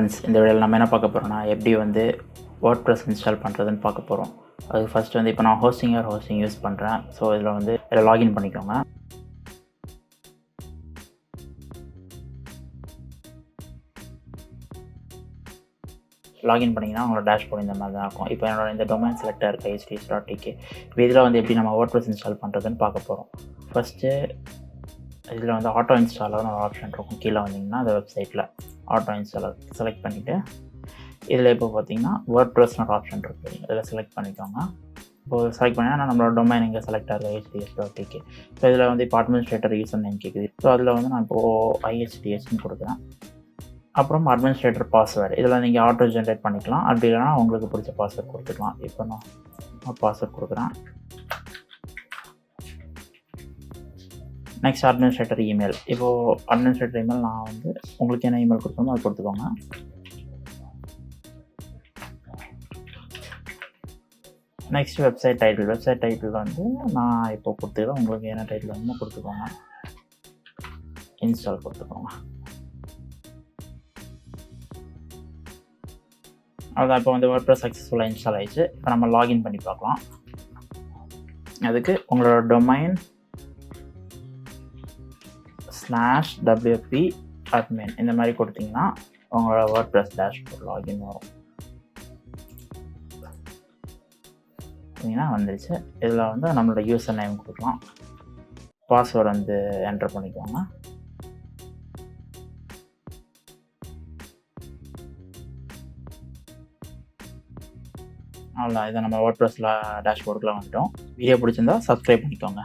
Friends, இந்த வீடியோவில் நம்ம என்ன பார்க்க போகிறோம்னா எப்படி வந்து WordPress இன்ஸ்டால் பண்ணுறதுன்னு பார்க்க போகிறோம். அதுக்கு ஃபஸ்ட்டு வந்து இப்போ நான் ஹோஸ்டிங் யூஸ் பண்ணுறேன். ஸோ இதில் வந்து இதில் லாகின் பண்ணிக்கோங்க. லாகின் பண்ணிங்கன்னா உங்களோட டேஷ்போர்ட் இந்த மாதிரி தான் இருக்கும். இப்போ என்னோட இந்த டொமைன் செலக்டாக இருக்குது IHTH.tk. இப்போ இதில் வந்து எப்படி நம்ம WordPress இன்ஸ்டால் பண்ணுறதுன்னு பார்க்க போகிறோம். ஃபஸ்ட்டு இதில் வந்து ஆட்டோ இன்ஸ்டாலர்னு ஒரு ஆப்ஷன் இருக்கும். கீழே வந்தீங்கன்னா அந்த வெப்சைட்டில் ஆட்டோ இன்ஸ்டாலர் செலக்ட் பண்ணிவிட்டு இதில் இப்போ பார்த்தீங்கன்னா WordPressனு ஒரு ஆப்ஷன் இருக்குது. இதில் செலக்ட் பண்ணிக்கோங்க. இப்போது செலக்ட் பண்ணிங்கன்னா நம்மளோட டொமைன் இங்கே செலக்ட் ஆகுது IHTH.tk. ஸோ இதில் வந்து இப்போ அட்மினிஸ்ட்ரேட்டர் யூசர் நேம் கேட்குது. ஸோ அதில் வந்து நான் இப்போது IHTHன்னு கொடுக்குறேன். அப்புறம் அட்மினிஸ்ட்ரேட்டர் பாஸ்வேர்டு இதில் நீங்கள் ஆட்டோ ஜென்ரேட் பண்ணிக்கலாம். அப்படி இல்லைனா உங்களுக்கு பிடிச்ச பாஸ்வேர்ட் கொடுத்துக்கலாம். இப்போ நான் பாஸ்வேர்ட் கொடுக்குறேன். Next administrator email. இப்போது அட்மினிஸ்ட்ரேட்டர் இமெயில் நான் வந்து உங்களுக்கு என்ன இமெயில் கொடுத்தோமோ அது கொடுத்துக்கோங்க. நெக்ஸ்ட் வெப்சைட் டைட்டில் வந்து நான் இப்போ கொடுத்துக்கிறேன். உங்களுக்கு என்ன டைட்டில் வேணுமோ கொடுத்துக்கோங்க. இன்ஸ்டால் கொடுத்துக்கோங்க. அதுதான் இப்போ வந்து WordPress சக்ஸஸ்ஃபுல்லாக இன்ஸ்டால் ஆகிடுச்சு. இப்போ நம்ம லாகின் பண்ணி பார்க்கலாம். அதுக்கு உங்களோட டொமைன் /wp admin இந்த மாதிரி கொடுத்தீங்கன்னா உங்களோட WordPress டேஷ்போர்ட் லாகின் வரும். வந்துருச்சு. இதில் வந்து நம்மளோட யூசர் நேம் கொடுக்கலாம். பாஸ்வேர்டு வந்து என்டர் பண்ணிக்கோங்க. அவ்வளோதான். இதை நம்ம WordPress டேஷ்போர்டுக்குலாம் வந்துட்டோம். வீடியோ பிடிச்சிருந்தா சப்ஸ்கிரைப் பண்ணிக்கோங்க.